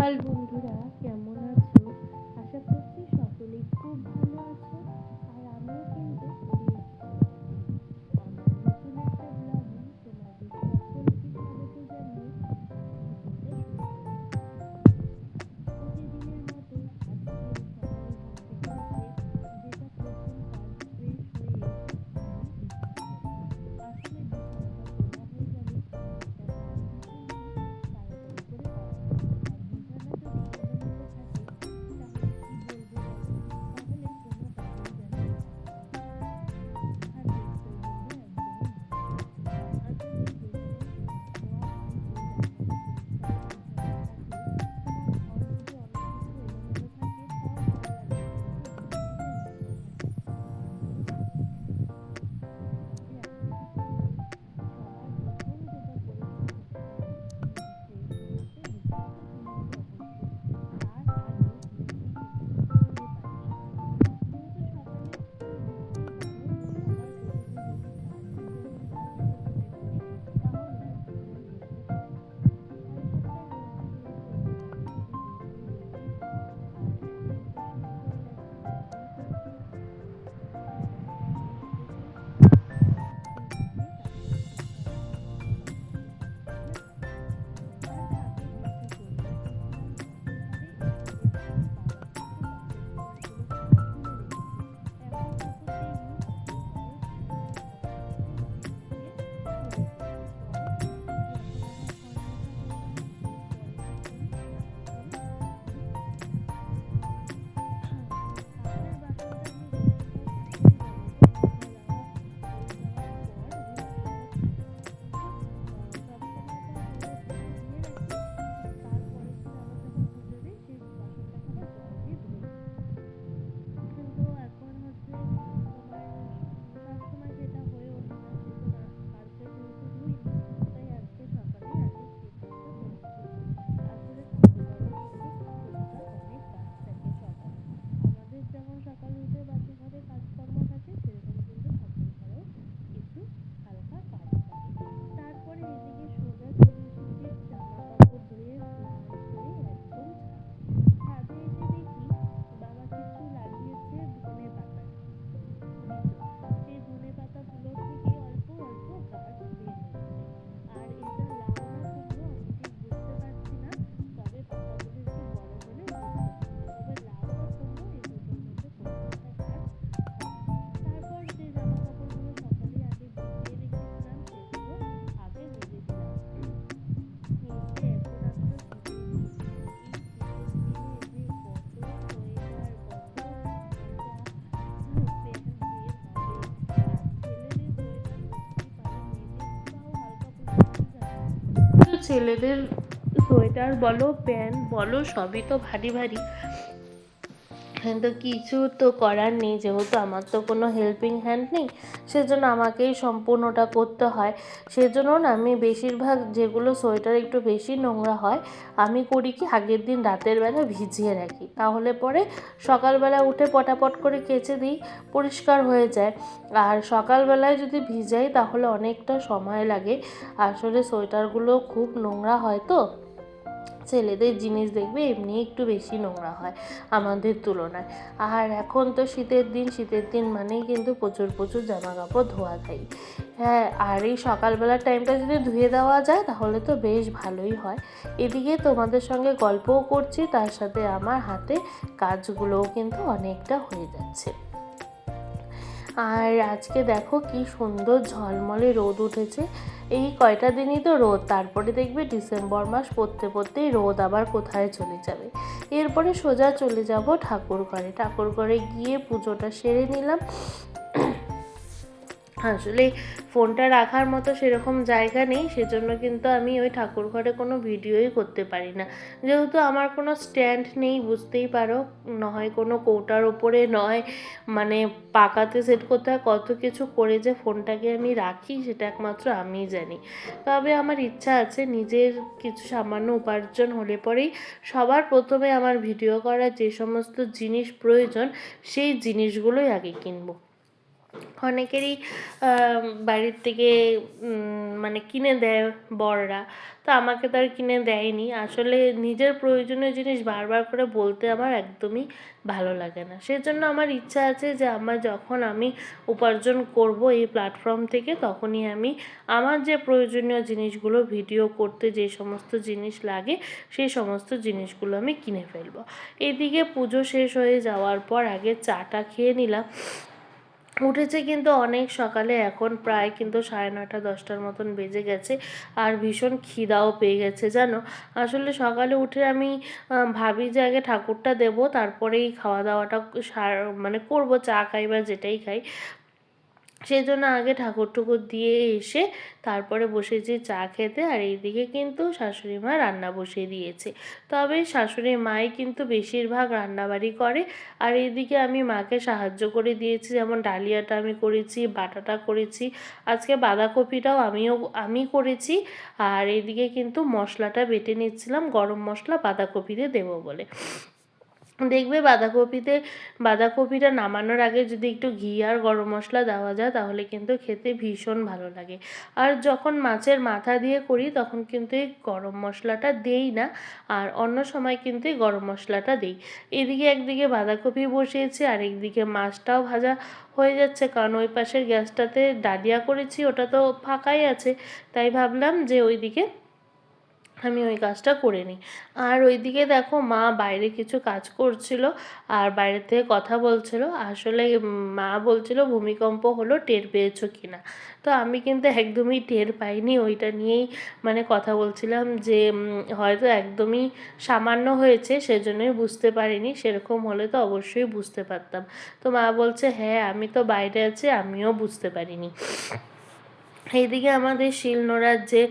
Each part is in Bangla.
সকাল বন্ধুরা, কেমন আছো? আশা করছি সকলেই খুব ভালো আছো। আর আমিও কিন্তু আমার নতুন একটা ব্লগে তোমাদের সকলকে স্বাগত জানিয়ে ভিডিওটা শুরু করছি। প্রতিদিনের মতো আজকেও সকালে ঘুম থেকে উঠে যেটা প্রথম কাজ, ফ্রেশ হয়ে আমি বিছানায় আসলে বিছানাটা তোলা হয়ে গেলে একটা ব্যাগ গুছিয়ে নিয়ে তাড়াতাড়ি করে করা যায়। আর বিছানা যদি এলোমেলো থাকে তাহলে কি বলবো বলো, তাহলে কোনো কাজেই যেন ভালো লাগে না। আর দেখতেও কিন্তু একদমই ভালো লাগে না। আসলে যেখানে ধোয়াধুয়ি যে জায়গাটা পরিষ্কার পরিচ্ছন্ন থাকে, তোমার ঘর যদি অনেক কিছু এলোমেলো থাকে তাও ভালো লাগে না, কিন্তু বিছানাটা নোংরা থাকলে একদমই ভালো লাগে না। তবে আমি কি করব, সবার প্রথম যেটা করেছি সেটা হলো ফ্রেশ হয়ে এসে বিছানাটা তুলবো অবশ্যই, তার আগে মেঝেতে একটু ধুয়ে পালিশ করব। যেহেতু সকালে বুঝতেই পারো যে সবার প্রথমে যদি চান দিয়ে নোংরা কিছু মনে করি তাহলে আর ধুয়ে বসতে পারি না। সারা সপ্তাহ রোজ রোজ এই কাজ যদি বেশি হয়ে যায় আর এখন তো শীত পড়ে গেছে, বুঝতেই পারছো, এখন শীতের সিজন, শীত দিয়ে তাড়াতাড়ি কিন্তু আমাদের ঘরদোর পরিষ্কার করতে হয়। আর তাতে একটু জলদি উঠেছিলাম ঠাকুর ঘরে, এসে বাবা কিন্তু গাছের গোড়াগুলো সব তুলে রেখেছে। এখন কিছুতেই ঠাকুর ঘরের ঘর মুছে ঘর মুছিয়ে চলে এসেছি। পরে যেহেতু এখন আমার ঘর মোছা হয়ে গেল, এরপরে কি করি, স্নান করে তারপরে পুজো দেব। ঠাকুরের বাসনটা আমি রোজকার ধুয়ে জলেতে ভিজিয়ে হয়ে যাওয়ার পর হলুদ গুঁড়ো দিয়ে দেবো, কিন্তু সবসময় তো আর হলুদ গুঁড়ো দিয়ে রাখি, তারপরের দিন আবার যখন পুজো দিই সেই বাসনটাকে আবার জল দিয়ে ধুয়ে নিই। কিন্তু এখন হচ্ছে তোমার সবসময় সেটা হয়ে ওঠে না, যেহেতু কালকে যেহেতু ধুইনি, তাই আজকে সকালেই আগে সেই কাজটা করে নিচ্ছি। আসলে ঠাকুর ঘরেও কিন্তু টুকটাক অনেক কাজ থাকে সকালে। আমাদের যেমন সকালে উঠে বাসি ঘরে কাজকর্ম থাকে, সেরকম কিন্তু ঠাকুর ঘরেও কিছু হালকা কাজ থাকে। তারপরে এদিকে সোজা চলে এসেছি জামা কাপড় ধুয়ে স্নান করে একদম ছাদে। ছাদে এসে দেখি বাবা কিছু লাগিয়েছে ধনেপাতা বীজ, সেই ধনেপাতাগুলোর থেকে অল্প অল্প গাছ বের হচ্ছে। আর এটা লাউ না কুমড়ো আমি ঠিক বুঝতে পারছি না, তবে পাতাগুলো একটু বড় হলে বুঝতে পারবো। তবে লাউ বা কুমড়ো এই দুটোর মধ্যে কোনো একটা গাছ হবে। তারপর যে জামা কাপড়গুলো সকালে আগে ভিজিয়ে রেখেছিলাম সেগুলো আগে মেলে দিলাম। এই যে এখন আসলো শীতের দিন, এই শীতের দিনে যে কত সোয়েটার, কত মোজা, প্যান্ট বের হবে। আর ছেলেদের সোয়েটার বুঝতেই পারো, মেয়েদের তাও হালকা ফুলকা ঠিক আছে, কিন্তু ছেলেদের সোয়েটার বলো প্যান্ট বলো সবই তো ভারী ভারী। কিন্তু কিছু তো করার নেই, যেহেতু আমার তো কোনো হেল্পিং হ্যান্ড নেই, সেজন্য আমাকেই সম্পূর্ণটা করতে হয়। সেজন্য না আমি বেশিরভাগ যেগুলো সোয়েটার একটু বেশি নোংরা হয়, আমি করি কি আগের দিন রাতের বেলা ভিজিয়ে রাখি, তাহলে পরে সকালবেলা উঠে পটাপট করে কেচে দিই, পরিষ্কার হয়ে যায়। আর সকালবেলায় যদি ভিজাই তাহলে অনেকটা সময় লাগে, আসলে সোয়েটারগুলো খুব নোংরা হয় তো, ছেলেদের জিনিস দেখবে এমনি একটু বেশি নোংরা হয় আমাদের তুলনায়। আর এখন তো শীতের দিন, শীতের দিন মানেই কিন্তু প্রচুর প্রচুর জামা কাপড় ধোয়া যায়। হ্যাঁ, আর এই সকালবেলার টাইমটা যদি ধুয়ে দেওয়া যায় তাহলে তো বেশ ভালোই হয়। এদিকে তোমাদের সঙ্গে গল্পও করছি, তার সাথে আমার হাতে কাজগুলোও কিন্তু অনেকটা হয়ে যাচ্ছে। আর আজকে দেখো কি সুন্দর ঝলমলে রোদ উঠেছে। এই কয়টা দিনই তো রোদ, তারপরে দেখবে ডিসেম্বর মাস পড়তে পড়তেই রোদ আবার কোথায় চলে যাবে। এরপরে সোজা চলে যাব ঠাকুর ঘরে। ঠাকুর ঘরে গিয়ে পুজোটা সেরে নিলাম। আসলে ফোনটা রাখার মতো সেরকম জায়গা নেই, সেজন্য কিন্তু আমি ওই ঠাকুর ঘরে কোনো ভিডিওই করতে পারি না, যেহেতু আমার কোনো স্ট্যান্ড নেই, বুঝতেই পারো, নয় কোনো কৌটার ওপরে, নয় মানে পাকাতে সেট করতে হয়, কত কিছু করে যে ফোনটাকে আমি রাখি সেটা একমাত্র আমিই জানি। তবে আমার ইচ্ছা আছে নিজের কিছু সামান্য উপার্জন হলে পরেই সবার প্রথমে আমার ভিডিও করার যে সমস্ত জিনিস প্রয়োজন সেই জিনিসগুলোই আগে কিনবো। অনেকেরই বাড়ির থেকে মানে কিনে দেয় বড়রা, তো আমাকে তো আর কিনে দেয়নি। আসলে নিজের প্রয়োজনীয় জিনিস বারবার করে বলতে আমার একদমই ভালো লাগে না। সেজন্য আমার ইচ্ছা আছে যে যখন আমি উপার্জন করব এই প্ল্যাটফর্ম থেকে, তখনই আমি আমার যে প্রয়োজনীয় জিনিসগুলো ভিডিও করতে যে সমস্ত জিনিস লাগে সেই সমস্ত জিনিসগুলো আমি কিনে ফেলবো। এদিকে পুজো শেষ হয়ে যাওয়ার পর আগে চাটা খেয়ে নিলাম। উঠেছে কিন্তু অনেক সকালে, এখন প্রায় কিন্তু 9:30-10টার মতন বেজে গেছে, আর ভীষণ খিদাও পেয়ে গেছে জানো। আসলে সকালে উঠে আমি ভাবি যে আগে ঠাকুরটা দেবো, তারপরেই খাওয়া দাওয়াটা মানে করবো, চা খাই বা যেটাই খাই। সেই জন্য আগে ঠাকুর ঠুকুর দিয়ে এসে তারপরে বসেছি চা খেতে। আর এইদিকে কিন্তু শাশুড়ি মা রান্না বসিয়ে দিয়েছে। তবে শাশুড়ি মাই কিন্তু বেশিরভাগ রান্নাবাড়ি করে, আর এইদিকে আমি মাকে সাহায্য করে দিয়েছি, যেমন ডালিয়াটা আমি করেছি, বাটাটা করেছি, আজকে বাঁধাকপিটাও আমি করেছি। আর এইদিকে কিন্তু মশলাটা বেটে নিচ্ছিলাম, গরম মশলা বাঁধাকপিতে দেবো বলে। দেখবে বাঁধাকপিটা নামানোর আগে যদি একটু ঘি আর গরম মশলা দেওয়া যায় তাহলে কিন্তু খেতে ভীষণ ভালো লাগে। আর যখন মাছের মাথা দিয়ে করি তখন কিন্তু এই গরম মশলাটা দেই না, আর অন্য সময় কিন্তু এই গরম মশলাটা দিই। এদিকে একদিকে বাঁধাকপি বসিয়েছি আর একদিকে মাছটাও ভাজা হয়ে যাচ্ছে, কারণ ওই পাশের গ্যাসটাতে ডালিয়া করেছি, ওটা তো ফাঁকাই আছে, তাই ভাবলাম যে ওইদিকে আমি ওই কাজটা করে নিই। আর ওইদিকে দেখো মা বাইরে কিছু কাজ করছিল আর বাইরে থেকে কথা বলছিল। আসলে মা বলছিল ভূমিকম্প হলো, টের পেয়েছো কিনা। তো আমি কিন্তু একদমই টের পাইনি, ওইটা নিয়েই মানে কথা বলছিলাম যে হয়তো একদমই সামান্য হয়েছে, সেজন্যই বুঝতে পারিনি, সেরকম হলে তো অবশ্যই বুঝতে পারতাম। তো মা বলছে হ্যাঁ আমি তো বাইরে আছি, আমিও বুঝতে পারিনি। এইদিকে আমাদের শিল নোড়ার যে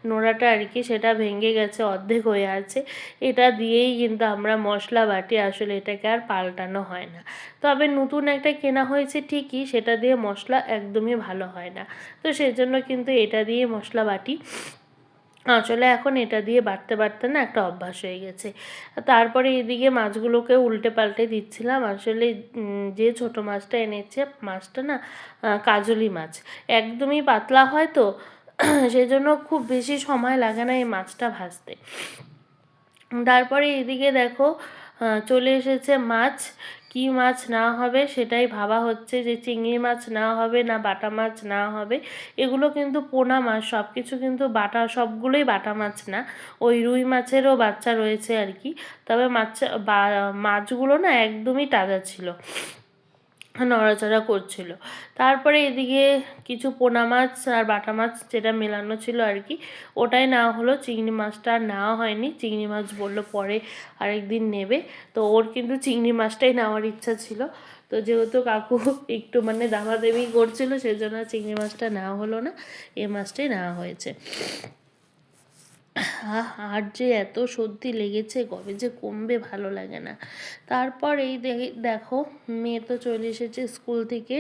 নোড়াটা আর কি, সেটা ভেঙে গেছে, অর্ধেক হয়ে আছে। এটা দিয়েই কিন্তু আমরা মশলা বাটি, আসলে এটাকে আর পাল্টানো হয় না। তবে নতুন একটা কেনা হয়েছে ঠিকই, সেটা দিয়ে মশলা একদমই ভালো হয় না, তো সেজন্য কিন্তু এটা দিয়ে মশলা বাটি। আসলে এখন এটা দিয়ে বাটতে বাটতে না একটা অভ্যাস হয়ে গেছে। তারপরে এদিকে মাছগুলোকে উল্টে পাল্টে দিচ্ছিলাম। আসলে যে ছোটো মাছটা এনেছে, মাছটা না কাজলি মাছ, একদমই পাতলা হয় তো সেজন্য খুব বেশি সময় লাগে না এই মাছটা ভাজতে। তারপরে এদিকে দেখো চলে এসেছে মাছ। কি মাছ না হবে সেটাই ভাবা হচ্ছে, যে চিংড়ি মাছ না হবে না বাটা মাছ না হবে। এগুলো কিন্তু পোনা মাছ, সব কিছু কিন্তু বাটা, সবগুলোই বাটা মাছ না, ওই রুই মাছেরও বাচ্চা রয়েছে আর কি। তবে মাছগুলো না একদমই তাজা ছিল, নড়াচড়া করছিল। তারপরে এদিকে কিছু পোনা মাছ আর বাটা মাছ যেটা মেলানো ছিল আর কি, ওটাই নেওয়া হলো। চিংড়ি মাছটা আর নেওয়া হয়নি, চিংড়ি মাছ বললো পরে আরেকদিন নেবে। তো ওর কিন্তু চিংড়ি মাছটাই নেওয়ার ইচ্ছা ছিল, তো যেহেতু কাকু একটু মানে দামাদামি করছিল সেজন্য চিংড়ি মাছটা নেওয়া হলো না, এই মাছটাই নেওয়া হয়েছে। আর যে এত সর্দি লেগেছে, কবে যে কমবে ভালো লাগে না। তারপর এই দেখো মেয়ে তো চলে এসেছে স্কুল থেকে,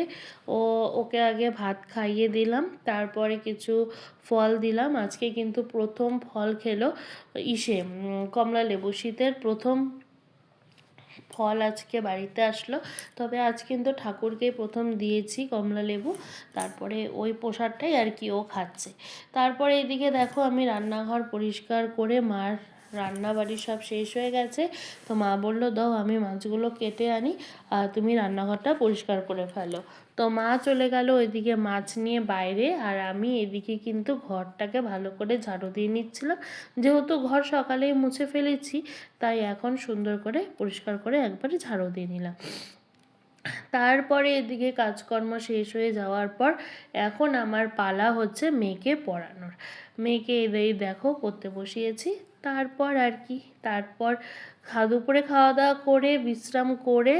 ওকে আগে ভাত খাইয়ে দিলাম, তারপরে কিছু ফল দিলাম। আজকে কিন্তু প্রথম ফল খেলো কমলা লেবু, শীতের প্রথম ফল আজকে বাড়িতে আসলো। তবে আজ কিন্তু ঠাকুরকে প্রথম দিয়েছি কমলা লেবু, তারপরে ওই প্রসাদটাই আর কি ও খাচ্ছে। তারপরে এদিকে দেখো আমি রান্নাঘর পরিষ্কার করে, মার রান্নাবাড়ি সব শেষ হয়ে গেছে, তো মা বললো দাও আমি মাছগুলো কেটে আনি আর তুমি রান্নাঘরটা পরিষ্কার করে ফেলো। তো মা চলে গেল ওইদিকে মাছ নিয়ে বাইরে, আর আমি এদিকে কিন্তু ঘরটাকে ভালো করে ঝাড়ু দিয়ে নিচ্ছিলাম। যেহেতু ঘর সকালেই মুছে ফেলেছি, তাই এখন সুন্দর করে পরিষ্কার করে একবারে ঝাড়ু দিয়ে নিলাম। তারপরে এদিকে কাজকর্ম শেষ হয়ে যাওয়ার পর এখন আমার পালা হচ্ছে মেয়েকে পড়ানোর। মেয়েকে এই দেখো পড়তে বসিয়েছি। তারপর আর কি, তারপর দুপুরে খাওয়া দাওয়া করে বিশ্রাম করে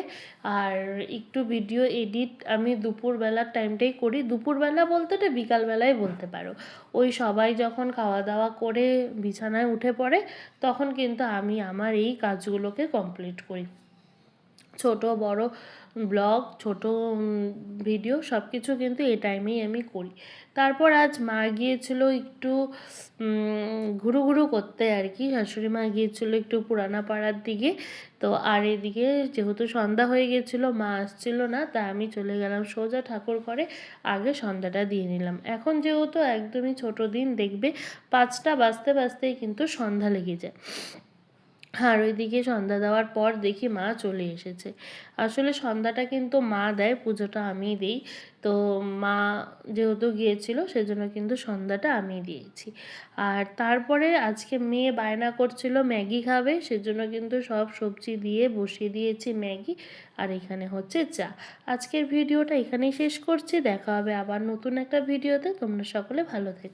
আর একটু ভিডিও এডিট আমি দুপুরবেলার টাইমটাই করি। দুপুরবেলা বলতে এটা বিকালবেলায় বলতে পারো। ওই সবাই যখন খাওয়া দাওয়া করে বিছানায় উঠে পড়ে তখন কিন্তু আমি আমার এই কাজগুলোকে কমপ্লিট করি। ছোট বড় ব্লগ, ছোট ভিডিও সব কিছু কিন্তু এই টাইমেই আমি করি। তারপর আজ মা গিয়েছিল একটু ঘুরু ঘুরু করতে আর কি, শাশুড়ি মা গিয়েছিল একটু পুরানা পাড়ার দিকে। তো আর এদিকে যেহেতু সন্ধ্যা হয়ে গেছিলো, মা আসছিল না, তা আমি চলে গেলাম সোজা ঠাকুর ঘরে, আগে সন্ধ্যাটা দিয়ে নিলাম। এখন যেহেতু একদমই ছোট দিন, দেখবে 5টা বাজতে বাজতেই কিন্তু সন্ধ্যা লেগে যায়। আর ওইদিকে সন্ধ্যা দেওয়ার পর দেখি মা চলে এসেছে। আসলে সন্ধ্যাটা কিন্তু মা দেয়, পুজোটা আমি দিই। তো মা যেহেতু গিয়েছিল সেজন্য কিন্তু সন্ধ্যাটা আমি দিয়েছি। আর তারপরে আজকে মেয়ে বায়না করছিল ম্যাগি খাবে, সেজন্য কিন্তু সব সবজি দিয়ে বসিয়ে দিয়েছি ম্যাগি। আর এখানে হচ্ছে চা। আজকের ভিডিওটা এখানেই শেষ করছি, দেখা হবে আবার নতুন একটা ভিডিওতে। তোমরা সকলে ভালো থেকো।